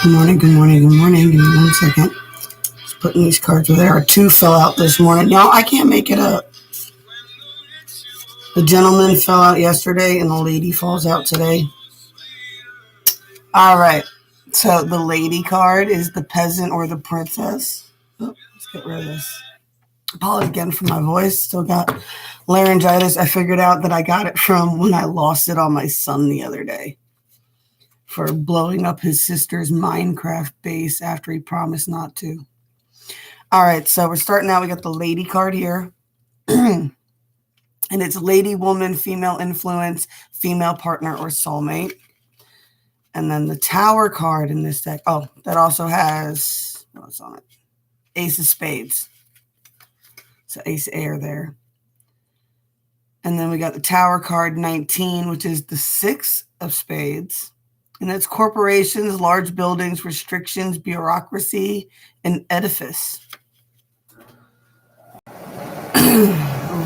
Good morning, good morning, good morning. Give me 1 second. Just putting these cards where they are. 2 fell out this morning. Y'all, I can't make it up. The gentleman fell out yesterday and the lady falls out today. All right. So the lady card is the peasant or the princess. Oh, let's get rid of this. Apologies again for my voice. Still got laryngitis. I figured out that I got it from when I lost it on my son the other day for blowing up his sister's Minecraft base after he promised not to. All right, so we're starting out. We got the lady card here. And it's lady, woman, female influence, female partner, or soulmate. And then the tower card in this deck. Oh, that also has, what's on it? Ace of spades. So ace air there. And then we got the tower card 19, which is the 6 of spades. And that's corporations, large buildings, restrictions, bureaucracy, and edifice.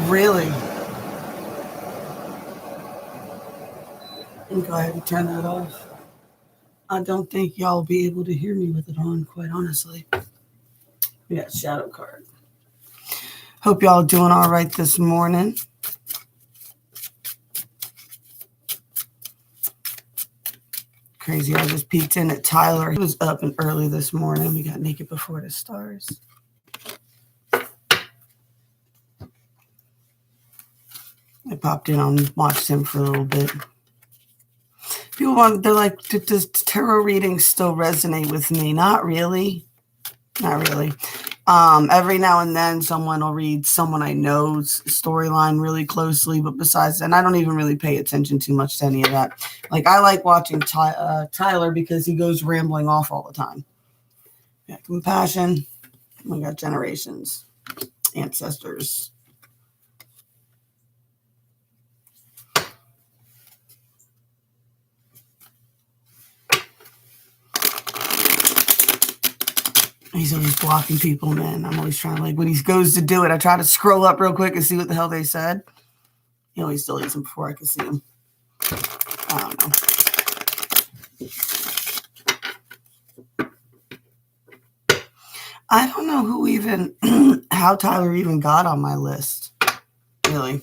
Really? Go ahead and turn that off. I don't think y'all will be able to hear me with it on, quite honestly. We got shadow card. Hope y'all doing all right this morning. Crazy, I just peeked in at Tyler. He was up and early this morning. We got Naked Before the Stars. I popped in and watched him for a little bit. They're like, does tarot readings still resonate with me? Not really. Not really. Every now and then someone will read someone I know's storyline really closely, but besides, and I don't even really pay attention too much to any of that. Like, I like watching Tyler because he goes rambling off all the time. We got compassion. We got generations, ancestors. He's always blocking people, man. I'm always trying to, like, when he goes to do it, I try to scroll up real quick and see what the hell they said. He always deletes them before I can see them. I don't know. I don't know who even, how Tyler even got on my list. Really.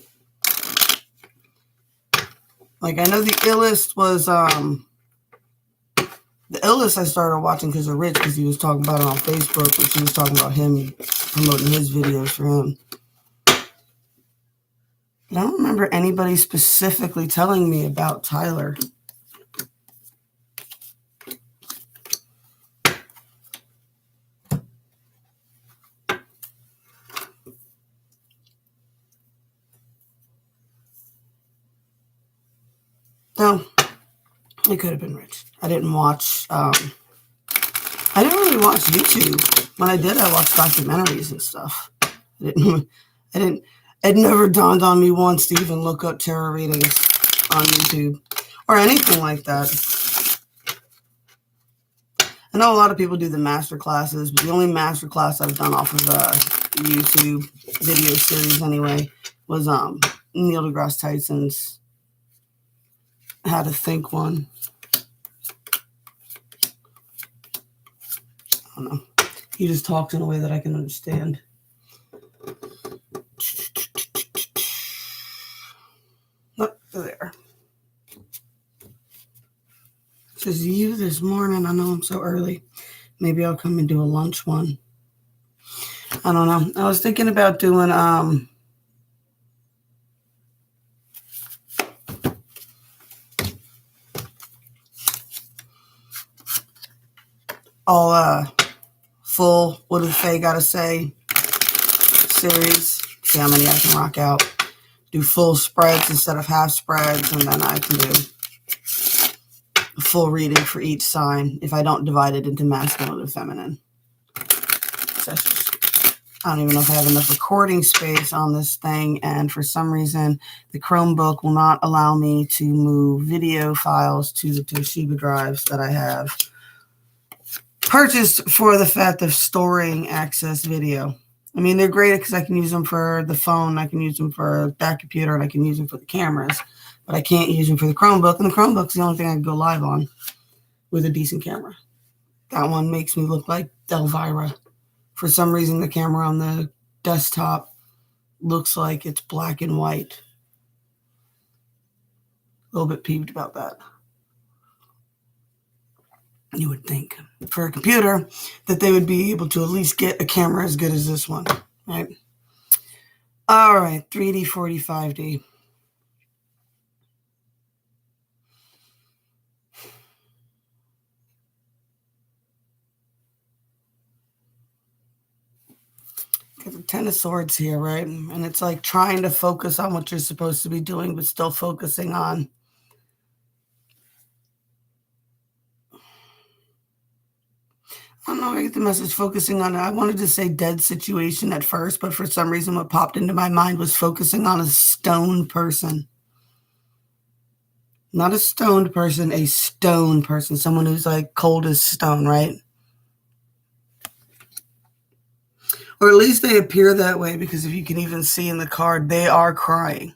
Like, I know the illest was, the illest I started watching because of Rich, because he was talking about it on Facebook, which he was talking about him promoting his videos for him. But I don't remember anybody specifically telling me about Tyler. No, it could have been Rich. I didn't watch, I didn't really watch YouTube. When I did, I watched documentaries and stuff. It never dawned on me once to even look up tarot readings on YouTube or anything like that. I know a lot of people do the master classes, but the only master class I've done off of YouTube video series anyway was Neil deGrasse Tyson's How to Think one. I don't know. He just talks in a way that I can understand. Look, there. It says you this morning. I know I'm so early. Maybe I'll come and do a lunch one. I don't know. I was thinking about doing all full What Did Faye Gotta Say series. See how many I can rock out. Do full spreads instead of half spreads, and then I can do a full reading for each sign if I don't divide it into masculine and feminine. So I don't even know if I have enough recording space on this thing, and for some reason the Chromebook will not allow me to move video files to the Toshiba drives that I have purchased for the fact of storing access video. I mean, they're great because I can use them for the phone, I can use them for that computer, and I can use them for the cameras, but I can't use them for the Chromebook, and the Chromebook's the only thing I can go live on with a decent camera. That one makes me look like Elvira. For some reason, the camera on the desktop looks like it's black and white. A little bit peeved about that. You would think for a computer that they would be able to at least get a camera as good as this one, right? All right, 3D, 45D. Got the Ten of Swords here, right? And it's like trying to focus on what you're supposed to be doing, but still focusing on I don't know. I get the message focusing on. I wanted to say dead situation at first, but for some reason, what popped into my mind was focusing on a stoned person. Not a stoned person, a stone person. Someone who's like cold as stone, right? Or at least they appear that way because if you can even see in the card, they are crying.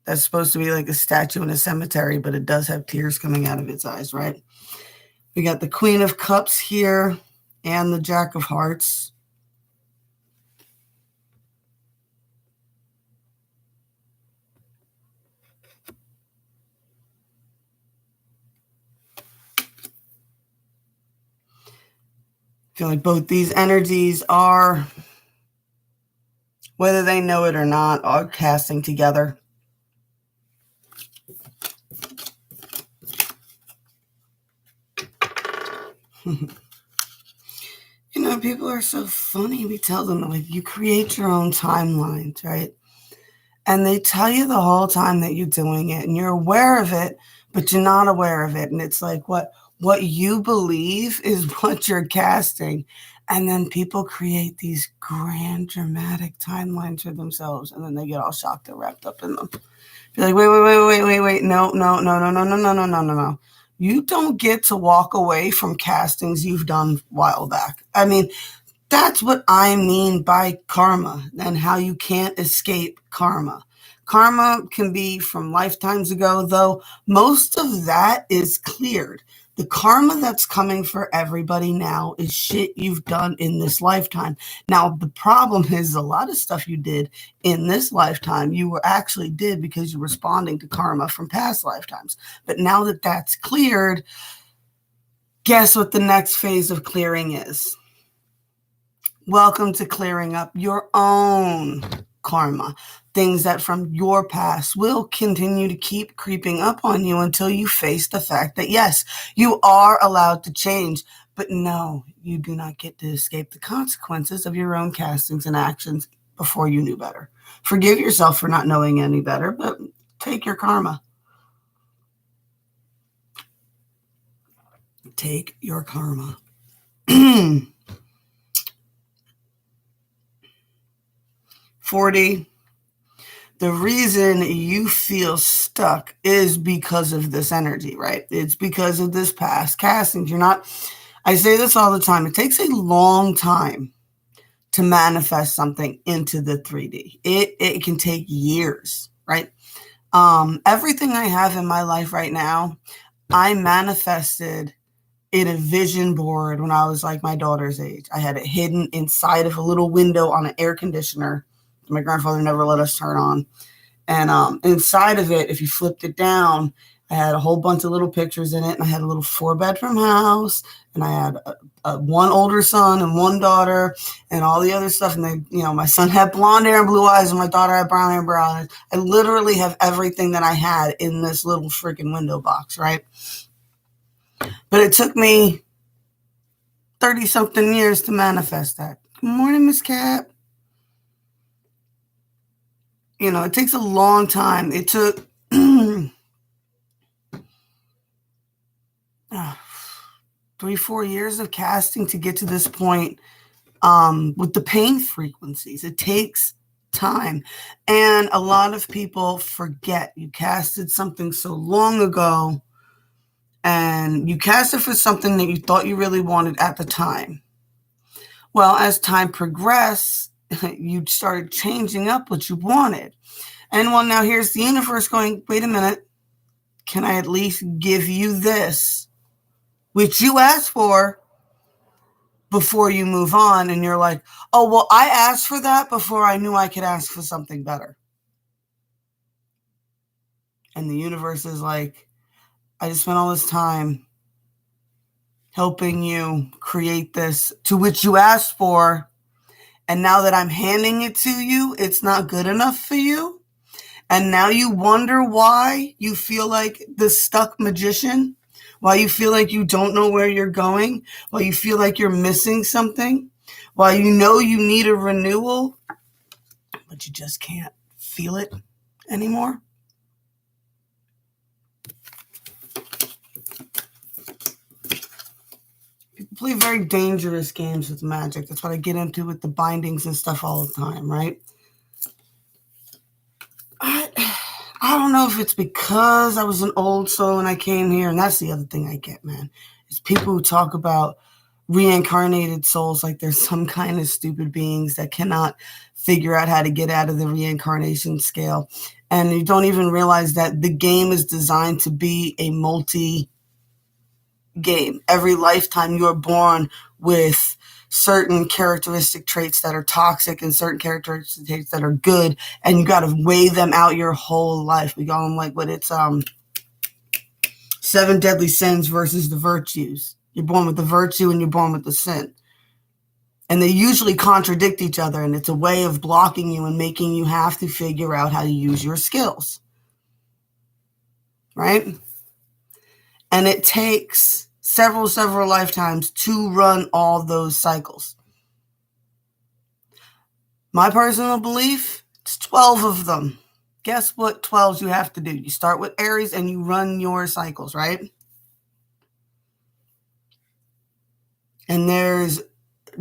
That's supposed to be like a statue in a cemetery, but it does have tears coming out of its eyes, right? We got the Queen of Cups here and the Jack of Hearts. I feel like both these energies are, whether they know it or not, are casting together. You know, people are so funny. We tell them, like, you create your own timelines, right? And they tell you the whole time that you're doing it and you're aware of it, but you're not aware of it. And it's like what you believe is what you're casting. And then people create these grand dramatic timelines for themselves and then they get all shocked and wrapped up in them. Be like, wait. No. You don't get to walk away from castings you've done a while back. I mean, that's what I mean by karma and how you can't escape karma. Karma can be from lifetimes ago, though most of that is cleared. The karma that's coming for everybody now is shit you've done in this lifetime. Now, the problem is a lot of stuff you did in this lifetime, you were actually did because you're responding to karma from past lifetimes. But now that that's cleared, guess what the next phase of clearing is? Welcome to clearing up your own karma. Things that from your past will continue to keep creeping up on you until you face the fact that, yes, you are allowed to change. But no, you do not get to escape the consequences of your own castings and actions before you knew better. Forgive yourself for not knowing any better, but take your karma. Take your karma. 40. The reason you feel stuck is because of this energy, right? It's because of this past castings. I say this all the time. It takes a long time to manifest something into the 3D. It can take years, right? Everything I have in my life right now, I manifested in a vision board when I was like my daughter's age. I had it hidden inside of a little window on an air conditioner. My grandfather never let us turn on. And inside of it, if you flipped it down, I had a whole bunch of little pictures in it. And I had a little 4-bedroom house. And I had one older son and one daughter and all the other stuff. And my son had blonde hair and blue eyes and my daughter had brown hair and brown eyes. I literally have everything that I had in this little freaking window box, right? But it took me 30-something years to manifest that. Good morning, Miss Cap. It takes a long time. It took 3-4 years of casting to get to this point with the pain frequencies. It takes time. And a lot of people forget you casted something so long ago and you cast it for something that you thought you really wanted at the time. Well, as time progressed, you started changing up what you wanted. And well, now here's the universe going, wait a minute, can I at least give you this, which you asked for, before you move on. And you're like, oh, well, I asked for that before I knew I could ask for something better. And the universe is like, I just spent all this time helping you create this to which you asked for. And now that I'm handing it to you, it's not good enough for you. And now you wonder why you feel like the stuck magician, why you feel like you don't know where you're going, why you feel like you're missing something, why you know you need a renewal, but you just can't feel it anymore. People play very dangerous games with magic. That's what I get into with the bindings and stuff all the time, right? I don't know if it's because I was an old soul when I came here, and that's the other thing I get, man. It's people who talk about reincarnated souls like there's some kind of stupid beings that cannot figure out how to get out of the reincarnation scale. And you don't even realize that the game is designed to be a multi-game. Every lifetime you're born with certain characteristic traits that are toxic and certain characteristic traits that are good, and you got to weigh them out your whole life. We call them like what it's 7 deadly sins versus the virtues. You're born with the virtue and you're born with the sin. And they usually contradict each other, and it's a way of blocking you and making you have to figure out how to use your skills. Right? And it takes several lifetimes to run all those cycles. My personal belief, it's 12 of them. Guess what 12s you have to do? You start with Aries and you run your cycles, right? And there's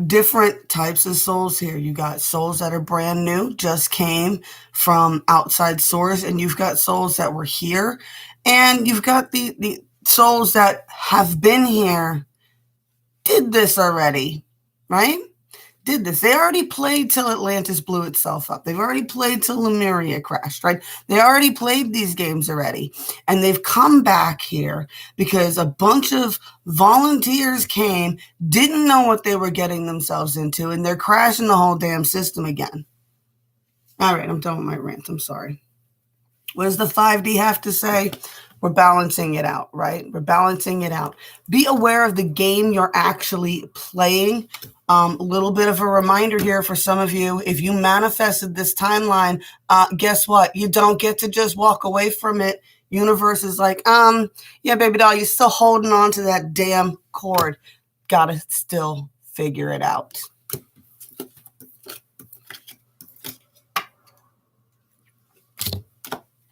different types of souls here. You got souls that are brand new, just came from outside source, and you've got souls that were here, and you've got the souls that have been here, did this already, right? Did this. They already played till Atlantis blew itself up. They've already played till Lemuria crashed, right? They already played these games already. And they've come back here because a bunch of volunteers came, didn't know what they were getting themselves into, and they're crashing the whole damn system again. All right, I'm done with my rant. I'm sorry. What does the 5D have to say? We're balancing it out, right? We're balancing it out. Be aware of the game you're actually playing. A little bit of a reminder here for some of you. If you manifested this timeline, guess what? You don't get to just walk away from it. Universe is like, yeah, baby doll, you're still holding on to that damn cord. Gotta still figure it out.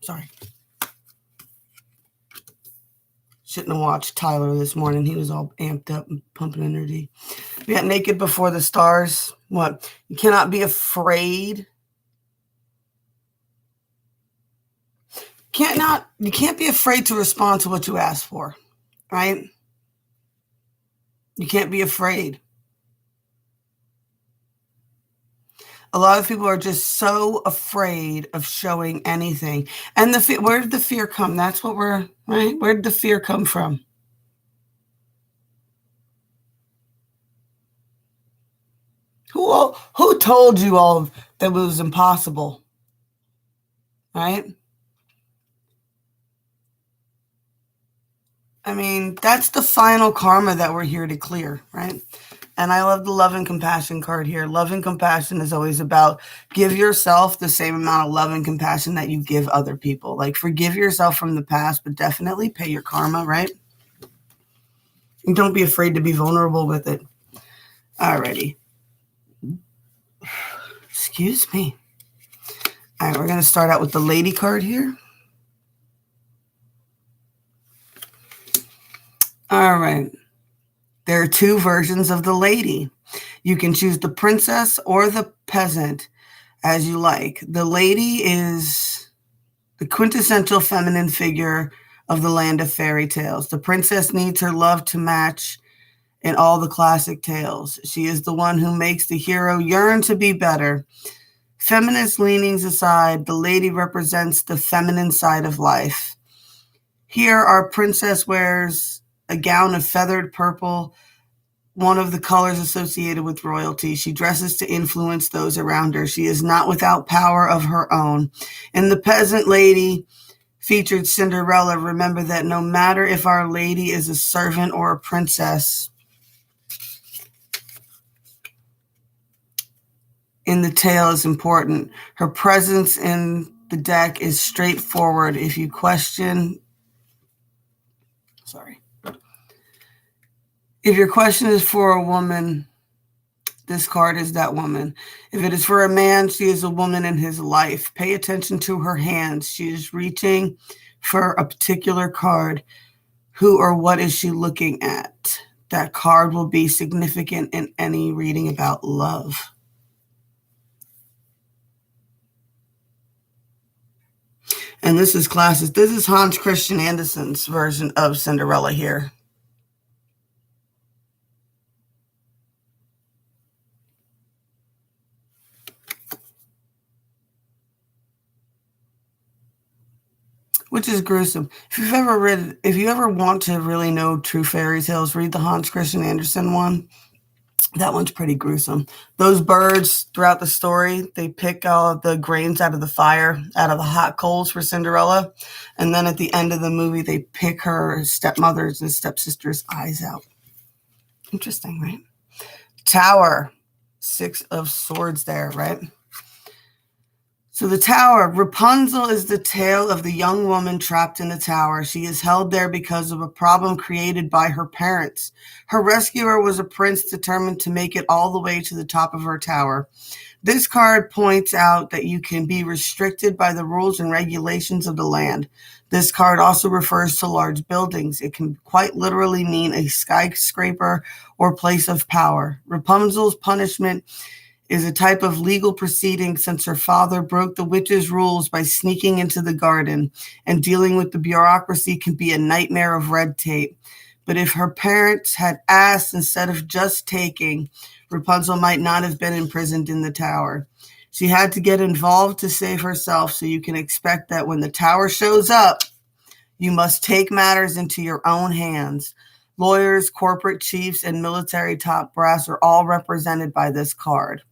Sorry. Shouldn't have watched Tyler this morning. He was all amped up and pumping energy. We got Naked Before the Stars. What? You cannot be afraid. You can't be afraid to respond to what you ask for, right? You can't be afraid. A lot of people are just so afraid of showing anything. And where did the fear come? That's what right? Where did the fear come from? Who told you all that it was impossible? Right? I mean, that's the final karma that we're here to clear, right? And I love the love and compassion card here. Love and compassion is always about give yourself the same amount of love and compassion that you give other people. Like forgive yourself from the past, but definitely pay your karma, right? And don't be afraid to be vulnerable with it. Alrighty. Excuse me. All right, we're going to start out with the lady card here. All right. There are 2 versions of the lady. You can choose the princess or the peasant as you like. The lady is the quintessential feminine figure of the land of fairy tales. The princess needs her love to match in all the classic tales. She is the one who makes the hero yearn to be better. Feminist leanings aside, the lady represents the feminine side of life. Here, our princess wears a gown of feathered purple one of the colors associated with royalty. She dresses to influence those around her. She is not without power of her own. In The Peasant Lady featured Cinderella, remember that no matter if Our Lady is a servant or a princess, in the tale is important. Her presence in the deck is straightforward. If you question, if your question is for a woman, this card is that woman. If it is for a man, she is a woman in his life. Pay attention to her hands. She is reaching for a particular card. Who or what is she looking at? That card will be significant in any reading about love. And this is classic. This is Hans Christian Andersen's version of Cinderella here. Which is gruesome. If you ever want to really know true fairy tales, read the Hans Christian Andersen one. That one's pretty gruesome. Those birds throughout the story, they pick all the grains out of the fire, out of the hot coals for Cinderella. And then at the end of the movie, they pick her stepmother's and stepsister's eyes out. Interesting, right? Tower, 6 of Swords there, right? So the tower, Rapunzel is the tale of the young woman trapped in the tower. She is held there because of a problem created by her parents. Her rescuer was a prince determined to make it all the way to the top of her tower. This card points out that you can be restricted by the rules and regulations of the land. This card also refers to large buildings. It can quite literally mean a skyscraper or place of power. Rapunzel's punishment is a type of legal proceeding since her father broke the witch's rules by sneaking into the garden, and dealing with the bureaucracy can be a nightmare of red tape. But if her parents had asked instead of just taking, Rapunzel might not have been imprisoned in the tower. She had to get involved to save herself, so you can expect that when the tower shows up, you must take matters into your own hands. Lawyers, corporate chiefs, and military top brass are all represented by this card.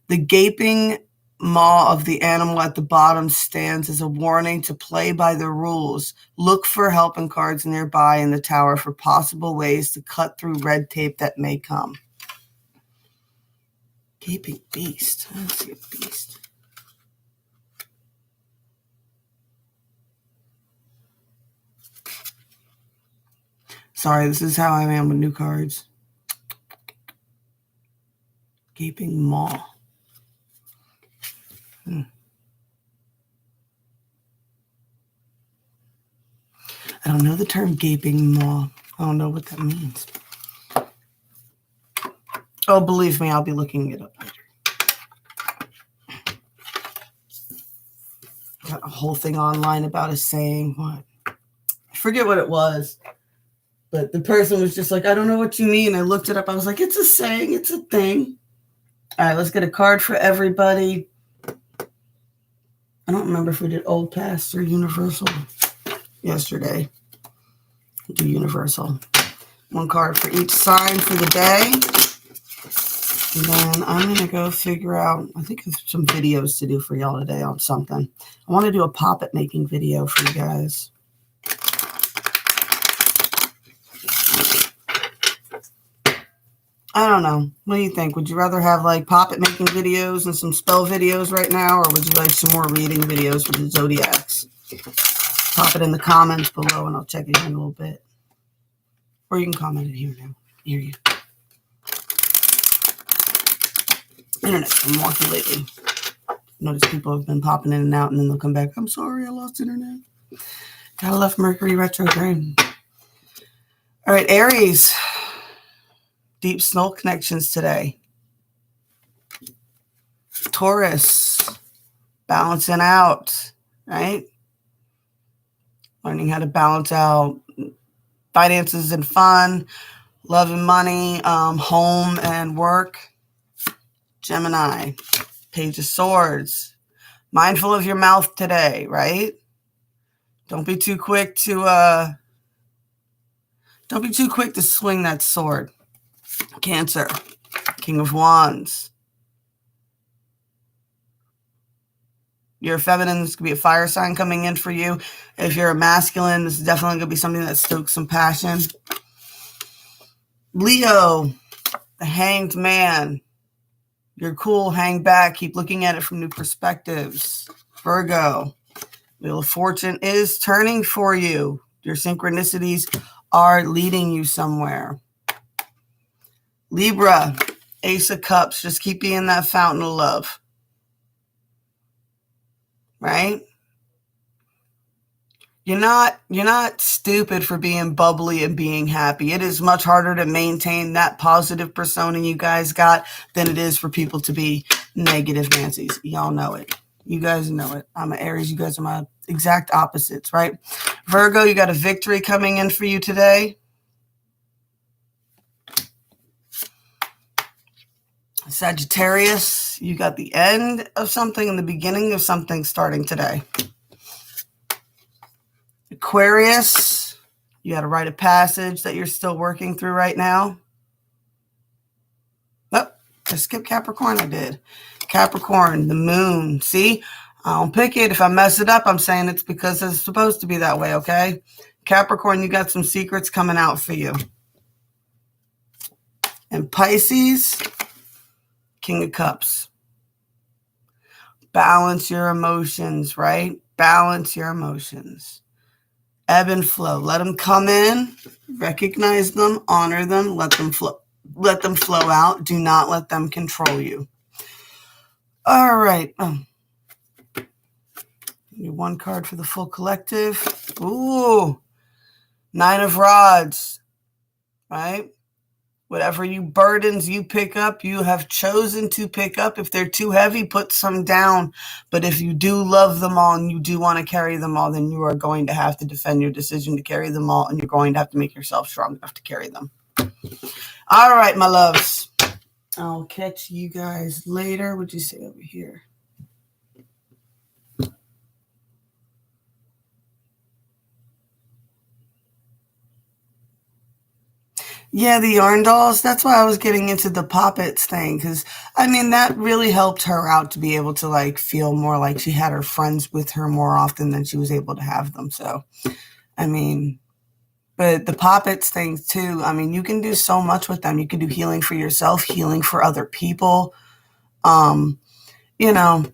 The gaping maw of the animal at the bottom stands as a warning to play by the rules. Look for helping cards nearby in the tower for possible ways to cut through red tape that may come. Gaping beast. I don't see a beast. Sorry, this is how I am with new cards. Gaping maw. I don't know the term gaping maw. I don't know what that means. Oh, believe me, I'll be looking it up later. Got a whole thing online about a saying. What? I forget what it was. But the person was just like, I don't know what you mean. I looked it up. I was like, it's a saying. It's a thing. All right, let's get a card for everybody. I don't remember if we did Old Past or Universal yesterday. We'll do Universal. One card for each sign for the day. And then I'm going to go figure out, I think there's some videos to do for y'all today on something. I want to do a poppet making video for you guys. I don't know. What do you think? Would you rather have like poppet making videos and some spell videos right now, or would you like some more reading videos for the zodiacs? Pop it in the comments below and I'll check it in a little bit. Or you can comment it here now. Hear you. Internet's been wonky lately. Notice people have been popping in and out and then they'll come back. I'm sorry, I lost internet. Gotta left Mercury retrograde. All right, Aries. Deep soul connections today. Taurus. Balancing out, right? Learning how to balance out finances and fun, love and money, home and work. Gemini, Page of Swords. Mindful of your mouth today, right? Don't be too quick to swing that sword. Cancer, King of Wands. You're feminine, this could be a fire sign coming in for you. If you're a masculine, this is definitely going to be something that stokes some passion. Leo, the Hanged Man. You're cool, hang back, keep looking at it from new perspectives. Virgo, Wheel of Fortune is turning for you. Your synchronicities are leading you somewhere. Libra, Ace of Cups, just keep being that fountain of love. Right? You're not stupid for being bubbly and being happy. It is much harder to maintain that positive persona you guys got than it is for people to be negative Nancy's. Y'all know it. You guys know it. I'm an Aries. You guys are my exact opposites, right? Virgo, you got a victory coming in for you today. Sagittarius, you got the end of something and the beginning of something starting today. Aquarius, you got a rite of passage that you're still working through right now. Oh, I skipped Capricorn. I did. Capricorn, the moon. See, I don't pick it. If I mess it up, I'm saying it's because it's supposed to be that way, okay? Capricorn, you got some secrets coming out for you. And Pisces, King of Cups. Balance your emotions, right? Balance your emotions. Ebb and flow. Let them come in, recognize them, honor them, let them flow. Let them flow out. Do not let them control you. All right. Need one card for the full collective. Ooh. 9 of Rods. Right? Whatever burdens you pick up, you have chosen to pick up. If they're too heavy, put some down. But if you do love them all and you do want to carry them all, then you are going to have to defend your decision to carry them all, and you're going to have to make yourself strong enough to carry them. All right, my loves. I'll catch you guys later. What'd you say over here? Yeah, the yarn dolls. That's why I was getting into the poppets thing. Because, I mean, that really helped her out to be able to, like, feel more like she had her friends with her more often than she was able to have them. So, I mean, but the poppets thing, too, I mean, you can do so much with them. You can do healing for yourself, healing for other people. You know,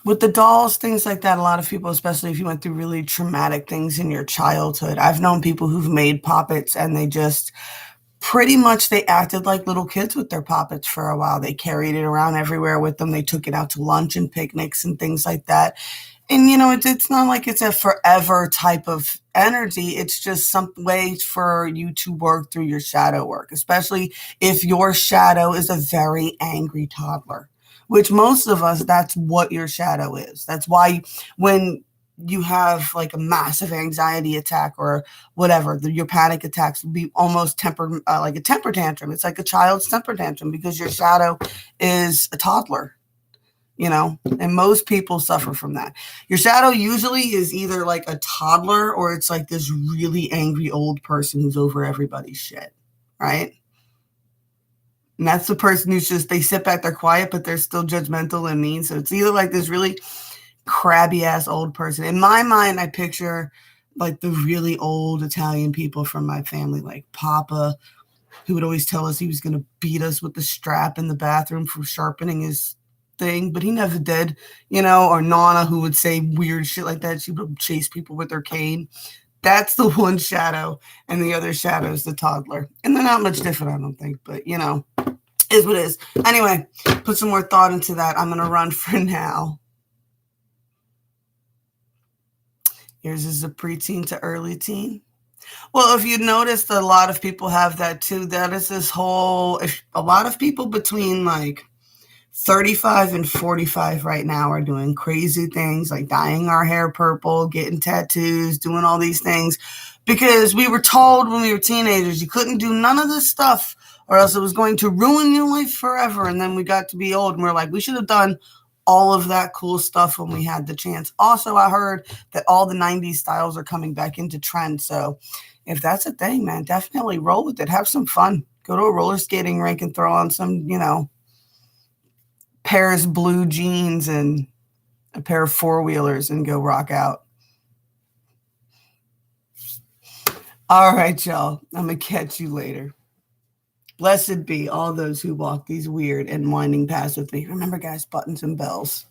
with the dolls, things like that, a lot of people, especially if you went through really traumatic things in your childhood, I've known people who've made poppets and they just pretty much they acted like little kids with their poppets for a while. They carried it around everywhere with them. They took it out to lunch and picnics and things like that. And, you know, it's not like it's a forever type of energy. It's just some way for you to work through your shadow work, especially if your shadow is a very angry toddler, which most of us, that's what your shadow is. That's why when you have like a massive anxiety attack or whatever, your panic attacks will be almost tempered, like a temper tantrum. It's like a child's temper tantrum because your shadow is a toddler. You know, and most people suffer from that. Your shadow usually is either like a toddler or it's like this really angry old person who's over everybody's shit, right? And that's the person who's just, they sit back, they're quiet, but they're still judgmental and mean. So it's either like this really crabby ass old person. In my mind, I picture like the really old Italian people from my family, like Papa, who would always tell us he was going to beat us with the strap in the bathroom for sharpening his thing, but he never did, you know, or Nana, who would say weird shit like that. She would chase people with her cane. That's the one shadow, and the other shadow is the toddler. And they're not much different, I don't think, but, you know, is what it is. Anyway, put some more thought into that. I'm going to run for now. Yours is a preteen to early teen. Well, if you noticed, a lot of people have that too. That is this whole, if a lot of people between like 35 and 45 right now are doing crazy things like dyeing our hair purple, getting tattoos, doing all these things because we were told when we were teenagers you couldn't do none of this stuff or else it was going to ruin your life forever. And then we got to be old and we're like, we should have done all of that cool stuff when we had the chance. Also, I heard that all the 90s styles are coming back into trend. So if that's a thing, man, definitely roll with it. Have some fun. Go to a roller skating rink and throw on some, Paris blue jeans and a pair of four-wheelers and go rock out. All right, y'all. I'm going to catch you later. Blessed be all those who walk these weird and winding paths with me. Remember, guys, buttons and bells.